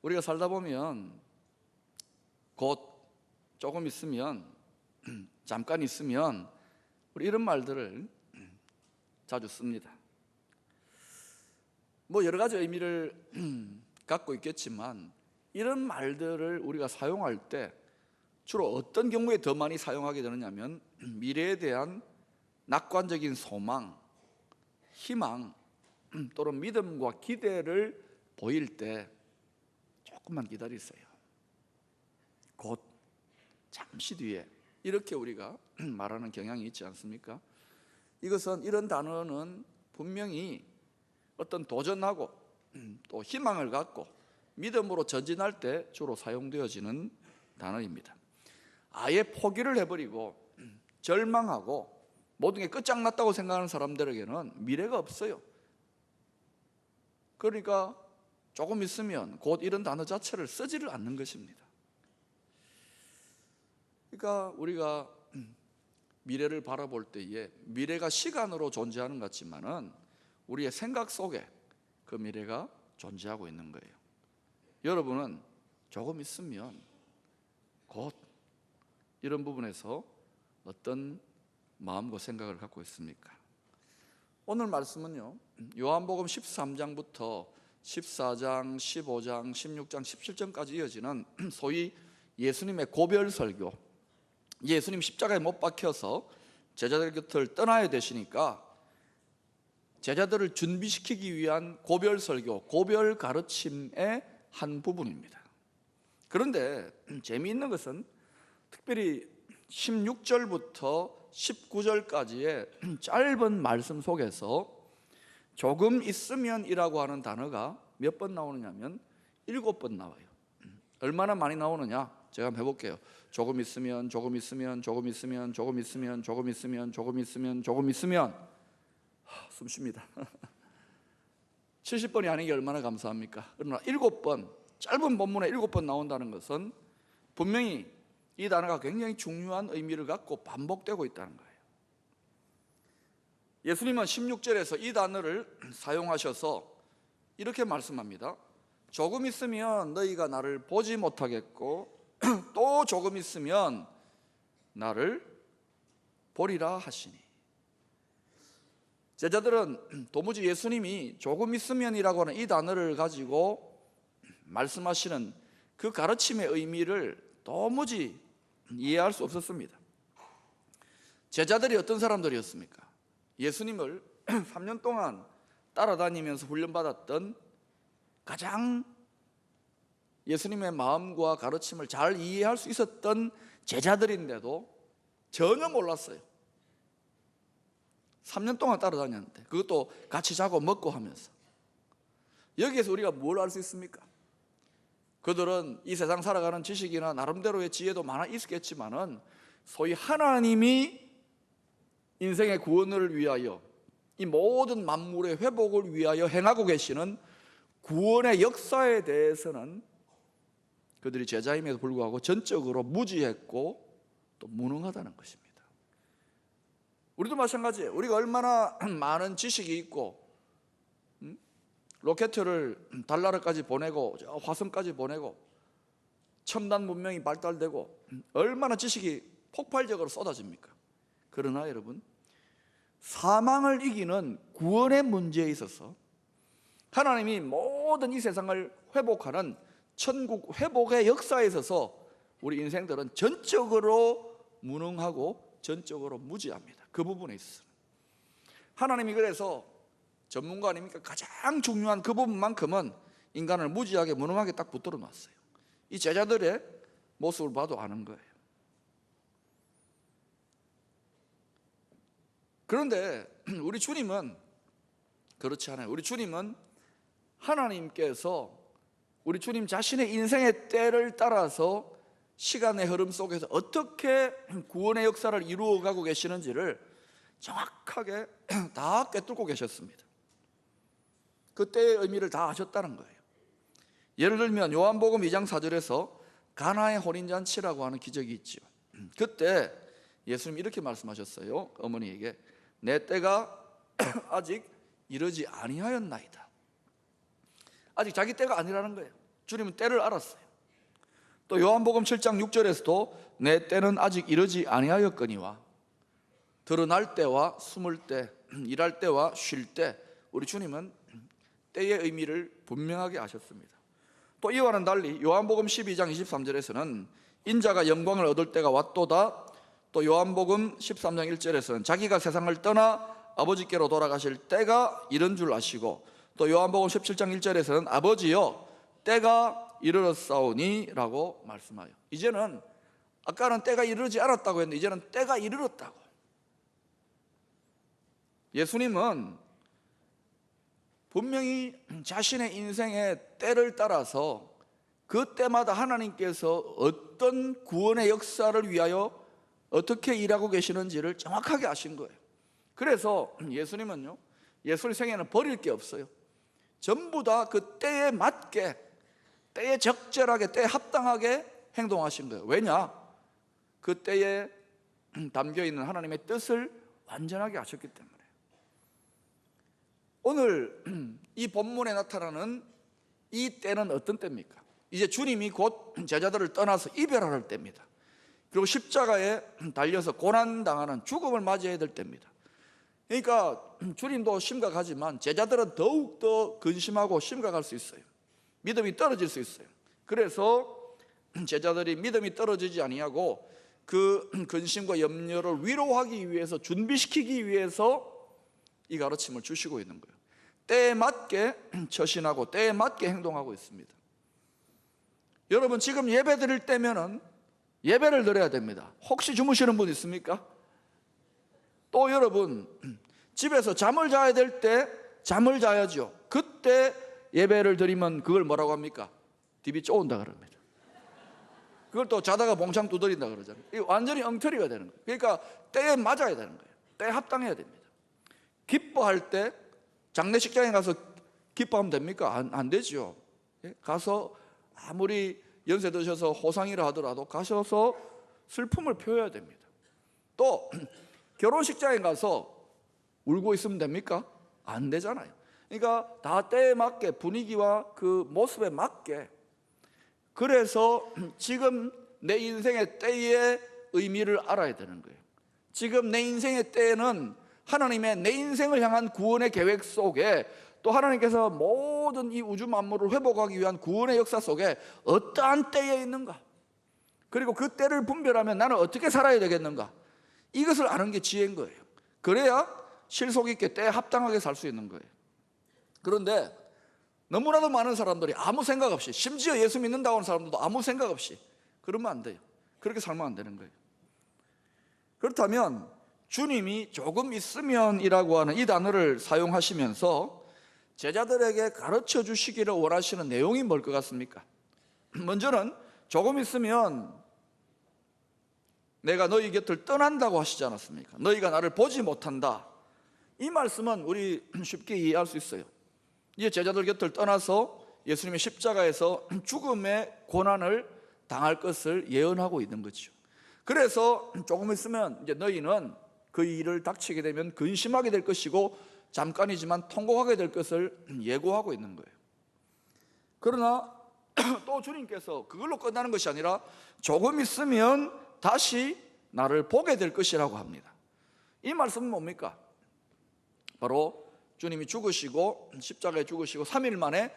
우리가 살다 보면 곧 조금 있으면 잠깐 있으면 우리 이런 말들을 자주 씁니다. 뭐 여러 가지 의미를 갖고 있겠지만 이런 말들을 우리가 사용할 때 주로 어떤 경우에 더 많이 사용하게 되느냐면 미래에 대한 낙관적인 소망, 희망 또는 믿음과 기대를 보일 때 조금만 기다리세요. 곧 잠시 뒤에 이렇게 우리가 말하는 경향이 있지 않습니까? 이런 단어는 분명히 어떤 도전하고 또 희망을 갖고 믿음으로 전진할 때 주로 사용되어지는 단어입니다. 아예 포기를 해버리고 절망하고 모든 게 끝장났다고 생각하는 사람들에게는 미래가 없어요. 그러니까 조금 있으면 곧 이런 단어 자체를 쓰지를 않는 것입니다. 그러니까 우리가 미래를 바라볼 때에 미래가 시간으로 존재하는 것 같지만은 우리의 생각 속에 그 미래가 존재하고 있는 거예요. 여러분은 조금 있으면 곧 이런 부분에서 어떤 마음과 생각을 갖고 있습니까? 오늘 말씀은요, 요한복음 13장부터 14장, 15장, 16장, 17장까지 이어지는 소위 예수님의 고별 설교, 예수님 십자가에 못 박혀서 제자들 곁을 떠나야 되시니까 제자들을 준비시키기 위한 고별 설교, 고별 가르침의 한 부분입니다. 그런데 재미있는 것은 특별히 16절부터 19절까지의 짧은 말씀 속에서 조금 있으면이라고 하는 단어가 몇 번 나오느냐면 7번 나와요. 얼마나 많이 나오느냐? 제가 한번 해볼게요. 조금 있으면, 조금 있으면, 조금 있으면, 조금 있으면, 조금 있으면, 조금 있으면, 조금 있으면. 숨 쉽니다. 70번이 아닌 게 얼마나 감사합니까? 그러나 7번, 짧은 본문에 7번 나온다는 것은 분명히 이 단어가 굉장히 중요한 의미를 갖고 반복되고 있다는 거예요. 예수님은 16절에서 이 단어를 사용하셔서 이렇게 말씀합니다. 조금 있으면 너희가 나를 보지 못하겠고 또 조금 있으면 나를 보리라 하시니. 제자들은 도무지 예수님이 조금 있으면이라고 하는 이 단어를 가지고 말씀하시는 그 가르침의 의미를 도무지 이해할 수 없었습니다. 제자들이 어떤 사람들이었습니까? 예수님을 3년 동안 따라다니면서 훈련받았던 가장 예수님의 마음과 가르침을 잘 이해할 수 있었던 제자들인데도 전혀 몰랐어요. 3년 동안 따라다녔는데, 그것도 같이 자고 먹고 하면서. 여기에서 우리가 뭘 알 수 있습니까? 그들은 이 세상 살아가는 지식이나 나름대로의 지혜도 많아 있겠지만은 소위 하나님이 인생의 구원을 위하여 이 모든 만물의 회복을 위하여 행하고 계시는 구원의 역사에 대해서는 그들이 제자임에도 불구하고 전적으로 무지했고 또 무능하다는 것입니다. 우리도 마찬가지예요. 우리가 얼마나 많은 지식이 있고 로켓을 달나라까지 보내고 화성까지 보내고 첨단 문명이 발달되고 얼마나 지식이 폭발적으로 쏟아집니까? 그러나 여러분, 사망을 이기는 구원의 문제에 있어서 하나님이 모든 이 세상을 회복하는 천국 회복의 역사에 있어서 우리 인생들은 전적으로 무능하고 전적으로 무지합니다. 그 부분에 있어서 하나님이 그래서 전문가 아닙니까? 가장 중요한 그 부분만큼은 인간을 무지하게 무능하게 딱 붙들어 놨어요. 이 제자들의 모습을 봐도 아는 거예요. 그런데 우리 주님은 그렇지 않아요. 우리 주님은 하나님께서 우리 주님 자신의 인생의 때를 따라서 시간의 흐름 속에서 어떻게 구원의 역사를 이루어가고 계시는지를 정확하게 다 꿰뚫고 계셨습니다. 그때의 의미를 다 아셨다는 거예요. 예를 들면 요한복음 2장 4절에서 가나의 혼인잔치라고 하는 기적이 있죠. 그때 예수님이 이렇게 말씀하셨어요. 어머니에게 내 때가 아직 이르지 아니하였나이다. 아직 자기 때가 아니라는 거예요. 주님은 때를 알았어요. 또 요한복음 7장 6절에서도 내 때는 아직 이르지 아니하였거니와, 드러날 때와 숨을 때, 일할 때와 쉴 때, 우리 주님은 때의 의미를 분명하게 아셨습니다. 또 이와는 달리 요한복음 12장 23절에서는 인자가 영광을 얻을 때가 왔도다. 또 요한복음 13장 1절에서는 자기가 세상을 떠나 아버지께로 돌아가실 때가 이른 줄 아시고, 또 요한복음 17장 1절에서는 아버지여 때가 이르렀사오니 라고 말씀하여, 이제는 아까는 때가 이르지 않았다고 했는데 이제는 때가 이르렀다고. 예수님은 분명히 자신의 인생의 때를 따라서 그 때마다 하나님께서 어떤 구원의 역사를 위하여 어떻게 일하고 계시는지를 정확하게 아신 거예요. 그래서 예수님은요, 예수님 생애는 버릴 게 없어요. 전부 다 그 때에 맞게, 때에 적절하게, 때에 합당하게 행동하신 거예요. 왜냐? 그 때에 담겨있는 하나님의 뜻을 완전하게 아셨기 때문에. 오늘 이 본문에 나타나는 이 때는 어떤 때입니까? 이제 주님이 곧 제자들을 떠나서 이별할 때입니다. 그리고 십자가에 달려서 고난당하는 죽음을 맞이해야 될 때입니다. 그러니까 주님도 심각하지만 제자들은 더욱더 근심하고 심각할 수 있어요. 믿음이 떨어질 수 있어요. 그래서 제자들이 믿음이 떨어지지 아니하고 그 근심과 염려를 위로하기 위해서, 준비시키기 위해서 이 가르침을 주시고 있는 거예요. 때에 맞게 처신하고 때에 맞게 행동하고 있습니다. 여러분, 지금 예배 드릴 때면은 예배를 드려야 됩니다. 혹시 주무시는 분 있습니까? 또 여러분, 집에서 잠을 자야 될 때 잠을 자야죠. 그때 예배를 드리면 그걸 뭐라고 합니까? 디비 쪼은다 그럽니다. 그걸 또 자다가 봉창 두드린다 그러잖아요. 이게 완전히 엉터리가 되는 거예요. 그러니까 때에 맞아야 되는 거예요. 때에 합당해야 됩니다. 기뻐할 때 장례식장에 가서 기뻐하면 됩니까? 안 되죠. 가서 아무리 연세 드셔서 호상이라 하더라도 가셔서 슬픔을 표해야 됩니다. 또 결혼식장에 가서 울고 있으면 됩니까? 안 되잖아요. 그러니까 다 때에 맞게, 분위기와 그 모습에 맞게. 그래서 지금 내 인생의 때의 의미를 알아야 되는 거예요. 지금 내 인생의 때에는 하나님의 내 인생을 향한 구원의 계획 속에, 또 하나님께서 모든 이 우주 만물을 회복하기 위한 구원의 역사 속에 어떠한 때에 있는가, 그리고 그 때를 분별하면 나는 어떻게 살아야 되겠는가, 이것을 아는 게 지혜인 거예요. 그래야 실속 있게 때에 합당하게 살 수 있는 거예요. 그런데 너무나도 많은 사람들이 아무 생각 없이, 심지어 예수 믿는다고 하는 사람들도 아무 생각 없이, 그러면 안 돼요. 그렇게 살면 안 되는 거예요. 그렇다면 주님이 조금 있으면이라고 하는 이 단어를 사용하시면서 제자들에게 가르쳐 주시기를 원하시는 내용이 뭘 것 같습니까? 먼저는 조금 있으면 내가 너희 곁을 떠난다고 하시지 않았습니까? 너희가 나를 보지 못한다. 이 말씀은 우리 쉽게 이해할 수 있어요. 이제 제자들 곁을 떠나서 예수님의 십자가에서 죽음의 고난을 당할 것을 예언하고 있는 거죠. 그래서 조금 있으면 이제 너희는 그 일을 닥치게 되면 근심하게 될 것이고 잠깐이지만 통곡하게 될 것을 예고하고 있는 거예요. 그러나 또 주님께서 그걸로 끝나는 것이 아니라 조금 있으면 다시 나를 보게 될 것이라고 합니다. 이 말씀은 뭡니까? 바로 주님이 죽으시고 십자가에 죽으시고 3일 만에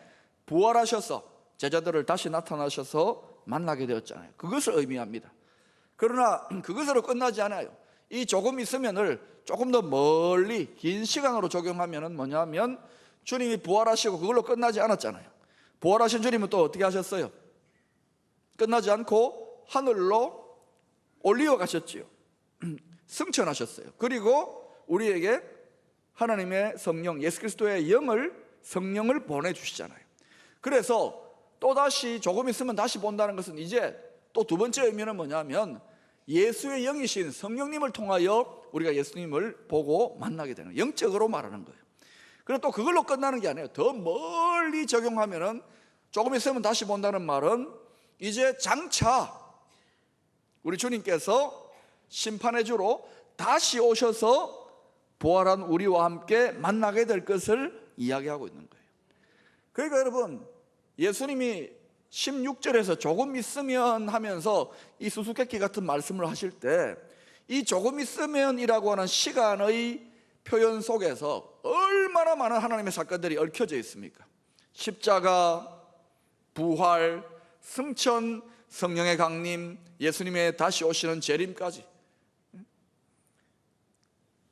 부활하셔서 제자들을 다시 나타나셔서 만나게 되었잖아요. 그것을 의미합니다. 그러나 그것으로 끝나지 않아요. 이 조금 있으면을 조금 더 멀리 긴 시간으로 적용하면 뭐냐면, 주님이 부활하시고 그걸로 끝나지 않았잖아요. 부활하신 주님은 또 어떻게 하셨어요? 끝나지 않고 하늘로 올리어 가셨지요. 승천하셨어요. 그리고 우리에게 하나님의 성령, 예수 그리스도의 성령을 보내주시잖아요. 그래서 또다시 조금 있으면 다시 본다는 것은 이제 또 두 번째 의미는 뭐냐면, 예수의 영이신 성령님을 통하여 우리가 예수님을 보고 만나게 되는, 영적으로 말하는 거예요. 그리고 또 그걸로 끝나는 게 아니에요. 더 멀리 적용하면은, 조금 있으면 다시 본다는 말은 이제 장차 우리 주님께서 심판의 주로 다시 오셔서 부활한 우리와 함께 만나게 될 것을 이야기하고 있는 거예요. 그러니까 여러분, 예수님이 16절에서 조금 있으면 하면서 이 수수께끼 같은 말씀을 하실 때 이 조금 있으면이라고 하는 시간의 표현 속에서 얼마나 많은 하나님의 사건들이 얽혀져 있습니까? 십자가, 부활, 승천, 성령의 강림, 예수님의 다시 오시는 재림까지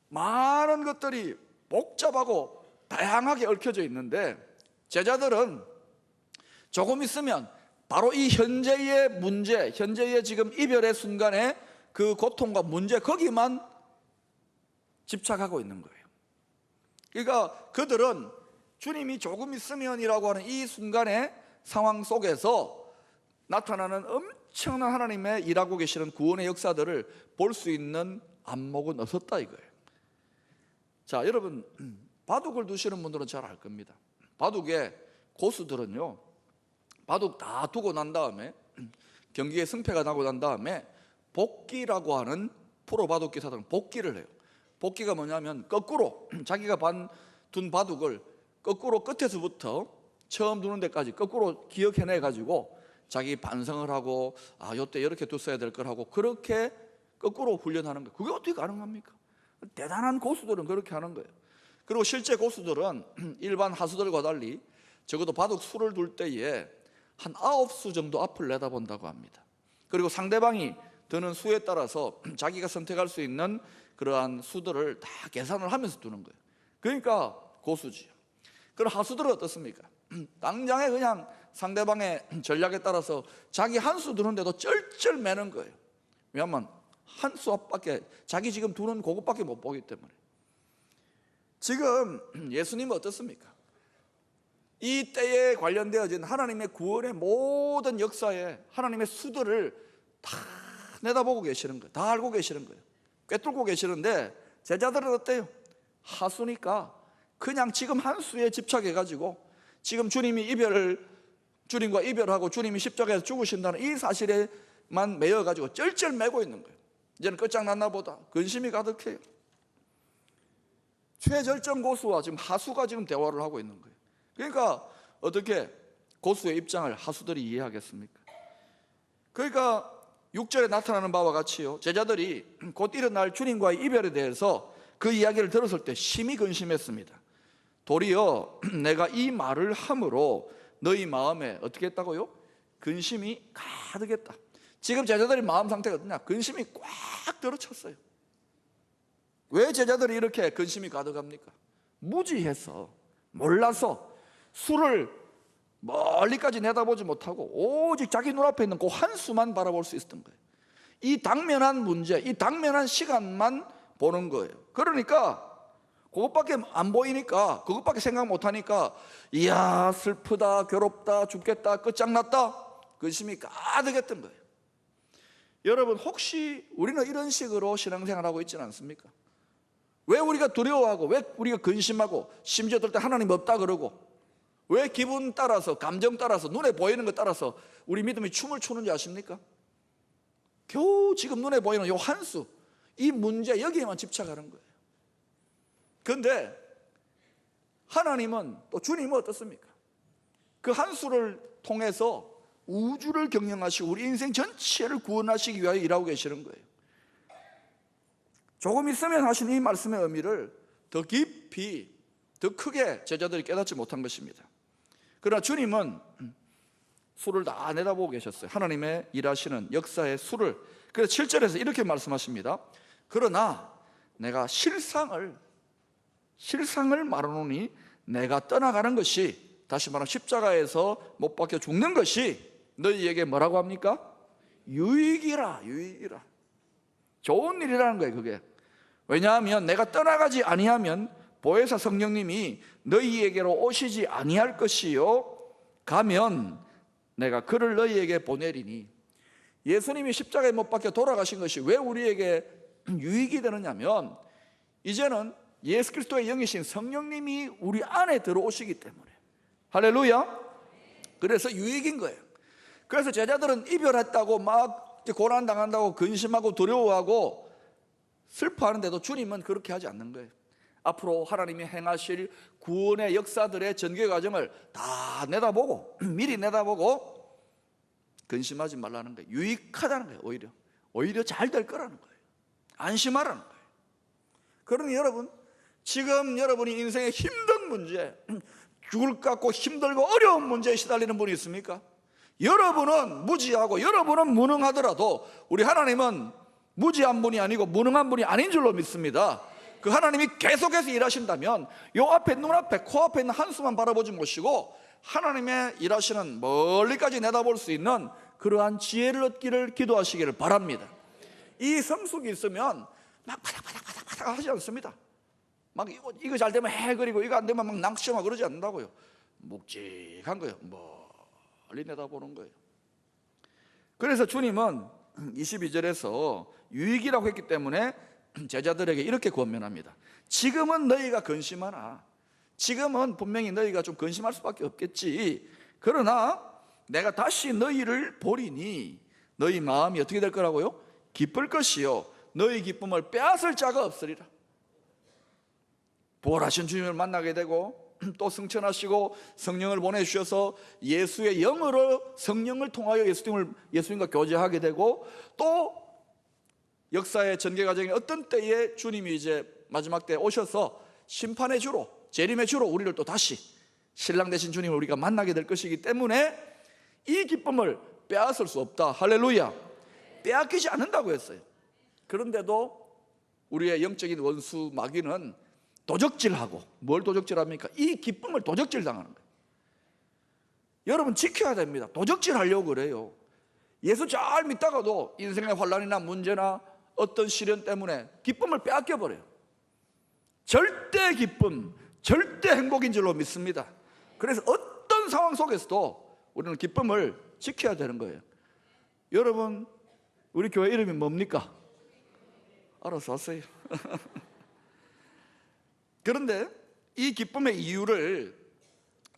많은 것들이 복잡하고 다양하게 얽혀져 있는데 제자들은 조금 있으면 바로 이 현재의 문제, 현재의 지금 이별의 순간에 그 고통과 문제 거기만 집착하고 있는 거예요. 그러니까 그들은 주님이 조금 있으면이라고 하는 이 순간의 상황 속에서 나타나는 엄청난 하나님의 일하고 계시는 구원의 역사들을 볼 수 있는 안목은 없었다 이거예요. 자, 여러분 바둑을 두시는 분들은 잘 알 겁니다. 바둑의 고수들은요, 바둑 다 두고 난 다음에 경기에 승패가 나고 난 다음에 복기라고 하는 프로 바둑 기사들은 복기를 해요. 복기가 뭐냐면 거꾸로 자기가 둔 바둑을 거꾸로 끝에서부터 처음 두는 데까지 거꾸로 기억해내 가지고 자기 반성을 하고 요때 이렇게 뒀어야 될 걸 하고 그렇게 거꾸로 훈련하는 거예요. 그게 어떻게 가능합니까? 대단한 고수들은 그렇게 하는 거예요. 그리고 실제 고수들은 일반 하수들과 달리 적어도 바둑 수를 둘 때에 한 9수 정도 앞을 내다본다고 합니다. 그리고 상대방이 드는 수에 따라서 자기가 선택할 수 있는 그러한 수들을 다 계산을 하면서 두는 거예요. 그러니까 고수지요. 그럼 하수들은 어떻습니까? 당장에 그냥 상대방의 전략에 따라서 자기 한 수 두는데도 쩔쩔 매는 거예요. 왜냐하면 한 수 앞밖에 자기 지금 두는 그것밖에 못 보기 때문에. 지금 예수님은 어떻습니까? 이 때에 관련되어진 하나님의 구원의 모든 역사에 하나님의 수들을 다 내다보고 계시는 거예요. 다 알고 계시는 거예요. 꿰뚫고 계시는데 제자들은 어때요? 하수니까 그냥 지금 한 수에 집착해가지고 지금 주님과 이별하고 주님이 십자가에서 죽으신다는 이 사실에만 매여가지고 쩔쩔 매고 있는 거예요. 이제는 끝장났나 보다. 근심이 가득해요. 최절정 고수와 지금 하수가 지금 대화를 하고 있는 거예요. 그러니까 어떻게 고수의 입장을 하수들이 이해하겠습니까? 그러니까 6절에 나타나는 바와 같이요, 제자들이 곧 일어날 주님과의 이별에 대해서 그 이야기를 들었을 때 심히 근심했습니다. 도리어 내가 이 말을 함으로 너희 마음에 어떻게 했다고요? 근심이 가득했다. 지금 제자들의 마음 상태가 어떠냐? 근심이 꽉 들어찼어요. 왜 제자들이 이렇게 근심이 가득합니까? 무지해서, 몰라서 수를 멀리까지 내다보지 못하고 오직 자기 눈앞에 있는 그 한 수만 바라볼 수 있었던 거예요. 이 당면한 문제, 이 당면한 시간만 보는 거예요. 그러니까 그것밖에 안 보이니까, 그것밖에 생각 못하니까 이야 슬프다, 괴롭다, 죽겠다, 끝장났다, 근심이 가득했던 거예요. 여러분 혹시 우리는 이런 식으로 신앙생활하고 있지는 않습니까? 왜 우리가 두려워하고, 왜 우리가 근심하고, 심지어 어떨 때 하나님 없다 그러고, 왜 기분 따라서, 감정 따라서, 눈에 보이는 것 따라서 우리 믿음이 춤을 추는지 아십니까? 겨우 지금 눈에 보이는 이 한 수, 이 문제 여기에만 집착하는 거예요. 그런데 하나님은, 또 주님은 어떻습니까? 그 한 수를 통해서 우주를 경영하시고 우리 인생 전체를 구원하시기 위하여 일하고 계시는 거예요. 조금 있으면 하신 이 말씀의 의미를 더 깊이, 더 크게 제자들이 깨닫지 못한 것입니다. 그러나 주님은 수를 다 내다보고 계셨어요. 하나님의 일하시는 역사의 수를. 그래서 7절에서 이렇게 말씀하십니다. 그러나 내가 실상을 말하노니 내가 떠나가는 것이, 다시 말하면 십자가에서 못 박혀 죽는 것이 너희에게 뭐라고 합니까? 유익이라. 좋은 일이라는 거예요. 그게 왜냐하면 내가 떠나가지 아니하면 보혜사 성령님이 너희에게로 오시지 아니할 것이요, 가면 내가 그를 너희에게 보내리니. 예수님이 십자가에 못 박혀 돌아가신 것이 왜 우리에게 유익이 되느냐면, 이제는 예수 그리스도의 영이신 성령님이 우리 안에 들어오시기 때문에. 할렐루야. 그래서 유익인 거예요. 그래서 제자들은 이별했다고 막 고난당한다고 근심하고 두려워하고 슬퍼하는데도 주님은 그렇게 하지 않는 거예요. 앞으로 하나님이 행하실 구원의 역사들의 전개 과정을 다 내다보고, 미리 내다보고 근심하지 말라는 거예요. 유익하다는 거예요. 오히려 잘 될 거라는 거예요. 안심하라는 거예요. 그러니 여러분, 지금 여러분이 인생의 힘든 문제, 죽을 것 같고 힘들고 어려운 문제에 시달리는 분이 있습니까? 여러분은 무지하고 여러분은 무능하더라도 우리 하나님은 무지한 분이 아니고 무능한 분이 아닌 줄로 믿습니다. 그 하나님이 계속해서 일하신다면 요 앞에, 눈앞에, 코앞에 있는 한수만 바라보지 마시고 하나님의 일하시는 멀리까지 내다볼 수 있는 그러한 지혜를 얻기를 기도하시기를 바랍니다. 이 성숙이 있으면 막 바닥바닥바닥 하지 않습니다. 막 이거 잘 되면 해, 그리고 이거 안 되면 막 낭치하고 그러지 않는다고요. 묵직한 거예요. 멀리 내다보는 거예요. 그래서 주님은 22절에서 유익이라고 했기 때문에 제자들에게 이렇게 권면합니다. 지금은 너희가 근심하나, 지금은 분명히 너희가 좀 근심할 수밖에 없겠지. 그러나 내가 다시 너희를 보리니 너희 마음이 어떻게 될 거라고요? 기쁠 것이요 너희 기쁨을 빼앗을 자가 없으리라. 부활하신 주님을 만나게 되고 또 승천하시고 성령을 보내주셔서 예수의 영으로 성령을 통하여 예수님과 교제하게 되고 또 역사의 전개 과정에 어떤 때에 주님이 이제 마지막 때 오셔서 심판의 주로, 재림의 주로 우리를 또 다시 신랑 되신 주님을 우리가 만나게 될 것이기 때문에 이 기쁨을 빼앗을 수 없다. 할렐루야. 빼앗기지 않는다고 했어요. 그런데도 우리의 영적인 원수 마귀는 도적질하고, 뭘 도적질합니까? 이 기쁨을 도적질 당하는 거예요. 여러분 지켜야 됩니다. 도적질하려고 그래요. 예수 잘 믿다가도 인생의 환난이나 문제나 어떤 시련 때문에 기쁨을 빼앗겨 버려요. 절대 기쁨, 절대 행복인 줄로 믿습니다. 그래서 어떤 상황 속에서도 우리는 기쁨을 지켜야 되는 거예요. 여러분, 우리 교회 이름이 뭡니까? 알아서 하세요. 그런데 이 기쁨의 이유를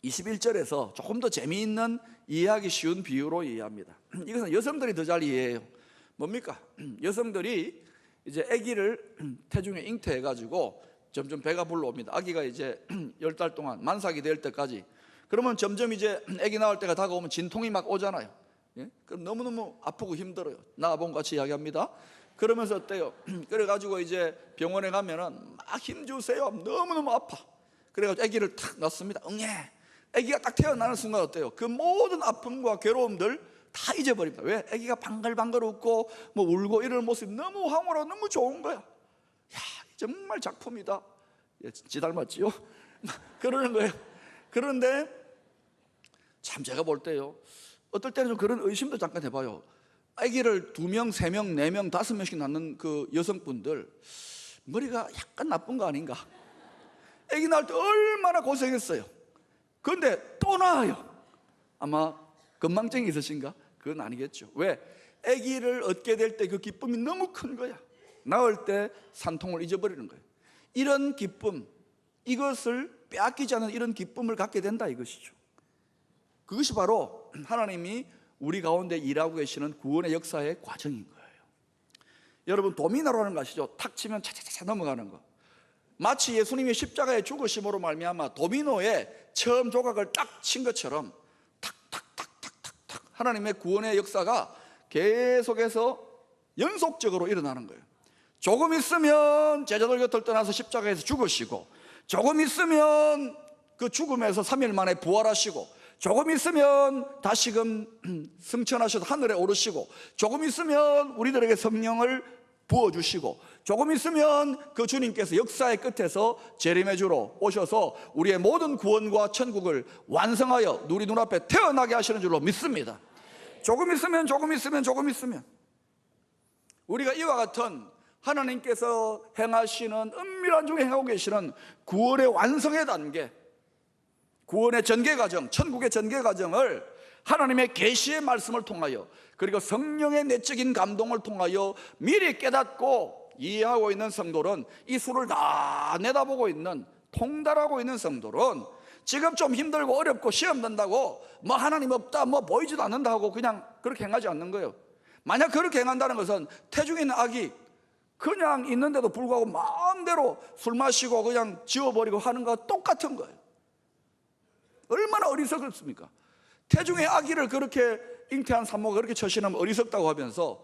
21절에서 조금 더 재미있는 이해하기 쉬운 비유로 이해합니다. 이것은 여성들이 더 잘 이해해요. 뭡니까? 여성들이 이제 아기를 태중에 잉태해가지고 점점 배가 불러옵니다. 아기가 이제 10달 동안 만삭이 될 때까지. 그러면 점점 이제 아기 낳을 때가 다가오면 진통이 막 오잖아요. 예? 그럼 너무너무 아프고 힘들어요. 나아본 같이 이야기합니다. 그러면서 어때요? 그래가지고 이제 병원에 가면은 막 힘주세요. 너무너무 아파. 그래가지고 아기를 탁 낳습니다. 응애. 아기가 딱 태어나는 순간 어때요? 그 모든 아픔과 괴로움들 다 잊어버립니다. 왜? 아기가 방글방글 웃고 뭐 울고 이러는 모습이 너무 황홀하고 너무 좋은 거야. 야, 정말 작품이다. 예, 지 닮았지요? 그러는 거예요. 그런데 참 제가 볼 때요, 어떨 때는 좀 그런 의심도 잠깐 해봐요. 아기를 2명, 3명, 4명, 5명씩 낳는 그 여성분들 머리가 약간 나쁜 거 아닌가? 아기 낳을 때 얼마나 고생했어요. 그런데 또 낳아요. 아마 건망증이 있으신가? 그건 아니겠죠. 왜? 아기를 얻게 될 때 그 기쁨이 너무 큰 거야. 낳을 때 산통을 잊어버리는 거예요. 이런 기쁨, 이것을 빼앗기지 않는 이런 기쁨을 갖게 된다 이것이죠. 그것이 바로 하나님이 우리 가운데 일하고 계시는 구원의 역사의 과정인 거예요. 여러분, 도미노라는 거 아시죠? 탁 치면 차차차 넘어가는 거. 마치 예수님이 십자가의 죽으심으로 말미암아 도미노에 처음 조각을 딱 친 것처럼 탁탁탁탁탁탁 하나님의 구원의 역사가 계속해서 연속적으로 일어나는 거예요. 조금 있으면 제자들 곁을 떠나서 십자가에서 죽으시고, 조금 있으면 그 죽음에서 3일 만에 부활하시고, 조금 있으면 다시금 승천하셔서 하늘에 오르시고, 조금 있으면 우리들에게 성령을 부어주시고, 조금 있으면 그 주님께서 역사의 끝에서 재림의 주로 오셔서 우리의 모든 구원과 천국을 완성하여 우리 눈앞에 태어나게 하시는 줄로 믿습니다. 조금 있으면 우리가 이와 같은 하나님께서 행하시는 은밀한 중에 행하고 계시는 구원의 완성의 단계, 구원의 전개 과정, 천국의 전개 과정을 하나님의 계시의 말씀을 통하여, 그리고 성령의 내적인 감동을 통하여 미리 깨닫고 이해하고 있는 성도는, 이 수를 다 내다보고 있는, 통달하고 있는 성도는 지금 좀 힘들고 어렵고 시험 된다고 뭐 하나님 없다, 뭐 보이지도 않는다 하고 그냥 그렇게 행하지 않는 거예요. 만약 그렇게 행한다는 것은 태중에 있는 악이 그냥 있는데도 불구하고 마음대로 술 마시고 그냥 지워버리고 하는 거와 똑같은 거예요. 얼마나 어리석습니까? 태중의 악의를 그렇게 잉태한 산모가 그렇게 처신하면 어리석다고 하면서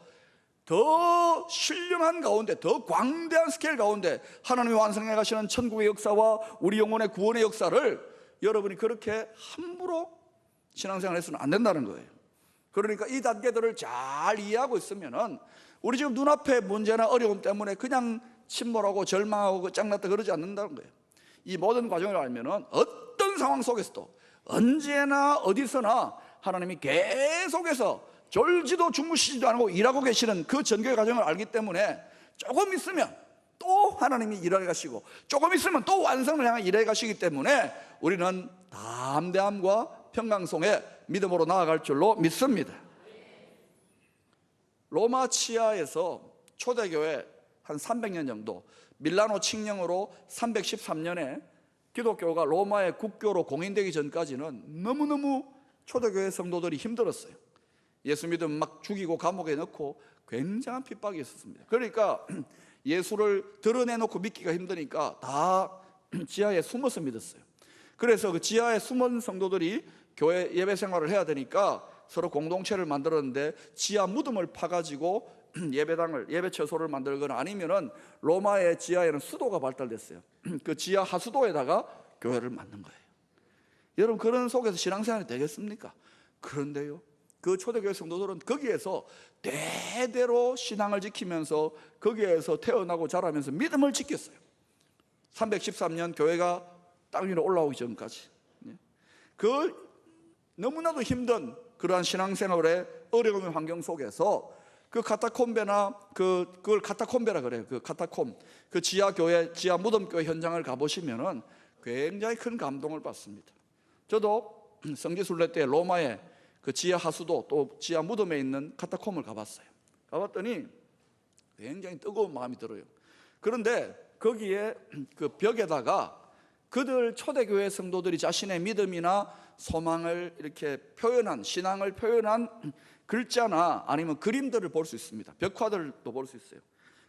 더 신령한 가운데, 더 광대한 스케일 가운데 하나님이 완성해 가시는 천국의 역사와 우리 영혼의 구원의 역사를 여러분이 그렇게 함부로 신앙생활 해서는 안 된다는 거예요. 그러니까 이 단계들을 잘 이해하고 있으면은 우리 지금 눈앞에 문제나 어려움 때문에 그냥 침몰하고 절망하고 끝장났다 그러지 않는다는 거예요. 이 모든 과정을 알면은 어떤 상황 속에서도 언제나 어디서나 하나님이 계속해서 졸지도 주무시지도 않고 일하고 계시는 그 전개의 과정을 알기 때문에 조금 있으면 또 하나님이 일하게 가시고 조금 있으면 또 완성을 향해 일하게 가시기 때문에 우리는 담대함과 평강성의 믿음으로 나아갈 줄로 믿습니다. 로마 치하에서 초대교회 한 300년 정도, 밀라노 칙령으로 313년에 기독교가 로마의 국교로 공인되기 전까지는 너무너무 초대교회 성도들이 힘들었어요. 예수 믿으면 막 죽이고 감옥에 넣고 굉장한 핍박이 있었습니다. 그러니까 예수를 드러내놓고 믿기가 힘드니까 다 지하에 숨어서 믿었어요. 그래서 그 지하에 숨은 성도들이 교회 예배 생활을 해야 되니까 서로 공동체를 만들었는데 지하 무덤을 파가지고 예배당을, 예배 처소를 만들거나 아니면은 로마의 지하에는 수도가 발달됐어요. 그 지하 하수도에다가 교회를 만든 거예요. 여러분, 그런 속에서 신앙생활이 되겠습니까? 그런데요, 그 초대교회 성도들은 거기에서 대대로 신앙을 지키면서 거기에서 태어나고 자라면서 믿음을 지켰어요. 313년 교회가 땅 위로 올라오기 전까지. 그 너무나도 힘든 그러한 신앙생활의 어려운 환경 속에서 그 카타콤베나 그걸 카타콤베라 그래요. 그 카타콤, 그 지하 교회, 지하 무덤교회 현장을 가보시면은 굉장히 큰 감동을 받습니다. 저도 성지순례 때 로마의 그 지하 하수도 또 지하 무덤에 있는 카타콤을 가봤어요. 가봤더니 굉장히 뜨거운 마음이 들어요. 그런데 거기에 그 벽에다가 그들 초대교회 성도들이 자신의 믿음이나 소망을 이렇게 표현한, 신앙을 표현한 글자나 아니면 그림들을 볼 수 있습니다. 벽화들도 볼 수 있어요.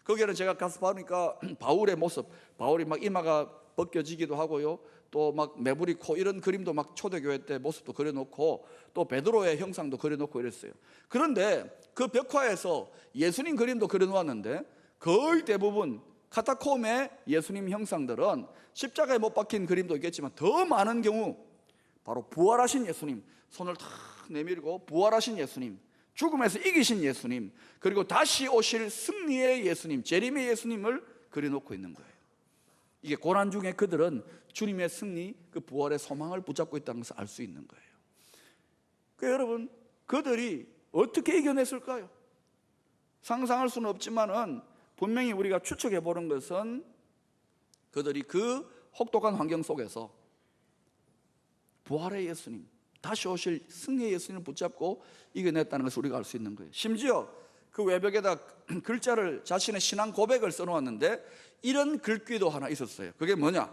거기에는 제가 가서 보니까 바울의 모습, 바울이 막 이마가 벗겨지기도 하고요, 또 막 매부리 코 이런 그림도 막 초대교회 때 모습도 그려놓고 또 베드로의 형상도 그려놓고 이랬어요. 그런데 그 벽화에서 예수님 그림도 그려놓았는데 거의 대부분 카타콤의 예수님 형상들은 십자가에 못 박힌 그림도 있겠지만 더 많은 경우 바로 부활하신 예수님, 손을 탁 내밀고 부활하신 예수님, 죽음에서 이기신 예수님, 그리고 다시 오실 승리의 예수님, 재림의 예수님을 그려놓고 있는 거예요. 이게 고난 중에 그들은 주님의 승리, 그 부활의 소망을 붙잡고 있다는 것을 알 수 있는 거예요. 그러니까 여러분, 그들이 어떻게 이겨냈을까요? 상상할 수는 없지만은 분명히 우리가 추측해 보는 것은 그들이 그 혹독한 환경 속에서 부활의 예수님, 다시 오실 승리의 예수님을 붙잡고 이겨냈다는 것을 우리가 알 수 있는 거예요. 심지어 그 외벽에다 글자를, 자신의 신앙 고백을 써놓았는데 이런 글귀도 하나 있었어요. 그게 뭐냐?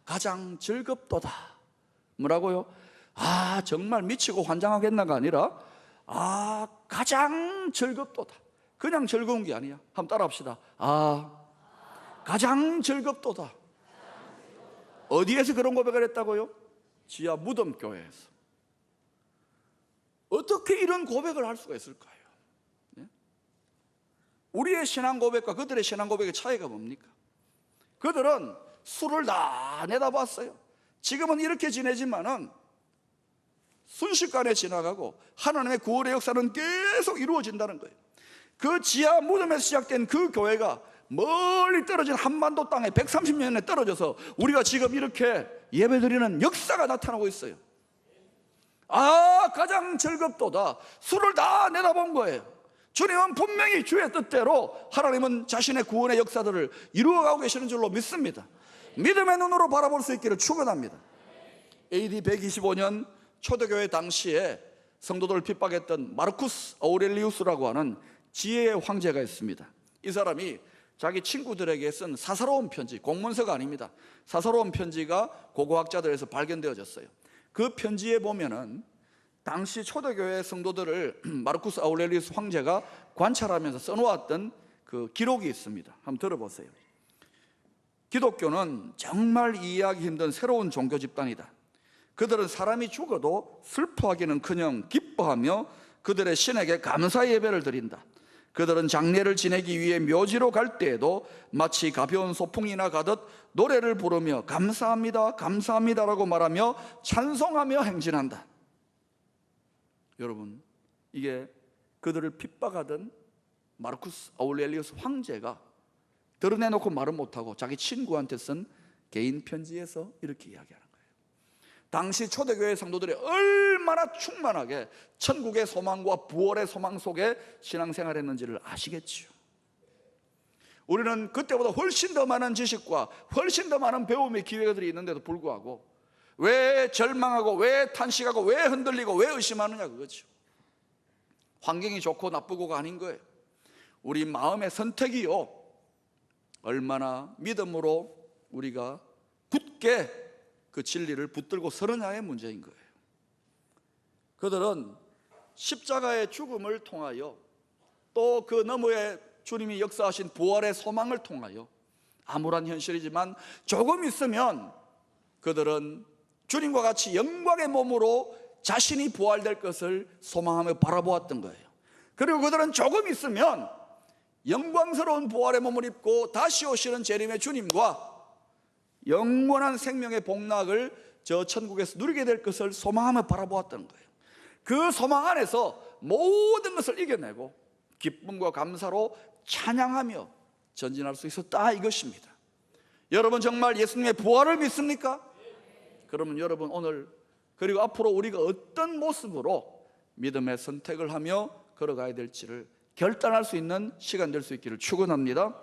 가장 즐겁도다. 뭐라고요? 정말 미치고 환장하겠나가 아니라 가장 즐겁도다. 그냥 즐거운 게 아니야. 한번 따라 합시다. 가장 즐겁도다. 어디에서 그런 고백을 했다고요? 지하 무덤교회에서. 어떻게 이런 고백을 할 수가 있을까요? 우리의 신앙 고백과 그들의 신앙 고백의 차이가 뭡니까? 그들은 수를 다 내다봤어요. 지금은 이렇게 지내지만은 순식간에 지나가고 하나님의 구원의 역사는 계속 이루어진다는 거예요. 그 지하 무덤에서 시작된 그 교회가 멀리 떨어진 한반도 땅에 130년에 떨어져서 우리가 지금 이렇게 예배드리는 역사가 나타나고 있어요. 가장 즐겁도다. 수를 다 내다본 거예요. 주님은 분명히 주의 뜻대로 하나님은 자신의 구원의 역사들을 이루어가고 계시는 줄로 믿습니다. 믿음의 눈으로 바라볼 수 있기를 축원합니다. AD 125년 초대교회 당시에 성도들을 핍박했던 마르쿠스 아우렐리우스라고 하는 지혜의 황제가 있습니다. 이 사람이 자기 친구들에게 쓴 사사로운 편지, 공문서가 아닙니다. 사사로운 편지가 고고학자들에서 발견되어졌어요. 그 편지에 보면은 당시 초대교회 성도들을 마르쿠스 아우렐리우스 황제가 관찰하면서 써놓았던 그 기록이 있습니다. 한번 들어보세요. 기독교는 정말 이해하기 힘든 새로운 종교 집단이다. 그들은 사람이 죽어도 슬퍼하기는커녕 기뻐하며 그들의 신에게 감사 예배를 드린다. 그들은 장례를 지내기 위해 묘지로 갈 때에도 마치 가벼운 소풍이나 가듯 노래를 부르며 감사합니다, 감사합니다라고 말하며 찬송하며 행진한다. 여러분, 이게 그들을 핍박하던 마르쿠스 아울렐리우스 황제가 드러내놓고 말은 못하고 자기 친구한테 쓴 개인 편지에서 이렇게 이야기하는 거예요. 당시 초대교회 성도들이 얼마나 충만하게 천국의 소망과 부활의 소망 속에 신앙생활했는지를 아시겠지요. 우리는 그때보다 훨씬 더 많은 지식과 훨씬 더 많은 배움의 기회들이 있는데도 불구하고 왜 절망하고 왜 탄식하고 왜 흔들리고 왜 의심하느냐, 그거죠. 환경이 좋고 나쁘고가 아닌 거예요. 우리 마음의 선택이요, 얼마나 믿음으로 우리가 굳게 그 진리를 붙들고 서느냐의 문제인 거예요. 그들은 십자가의 죽음을 통하여 또 그 너머에 주님이 역사하신 부활의 소망을 통하여 암울한 현실이지만 조금 있으면 그들은 주님과 같이 영광의 몸으로 자신이 부활될 것을 소망하며 바라보았던 거예요. 그리고 그들은 조금 있으면 영광스러운 부활의 몸을 입고 다시 오시는 재림의 주님과 영원한 생명의 복락을 저 천국에서 누리게 될 것을 소망하며 바라보았던 거예요. 그 소망 안에서 모든 것을 이겨내고 기쁨과 감사로 찬양하며 전진할 수 있었다, 이것입니다. 여러분, 정말 예수님의 부활을 믿습니까? 그러면 여러분, 오늘 그리고 앞으로 우리가 어떤 모습으로 믿음의 선택을 하며 걸어가야 될지를 결단할 수 있는 시간 될 수 있기를 축원합니다.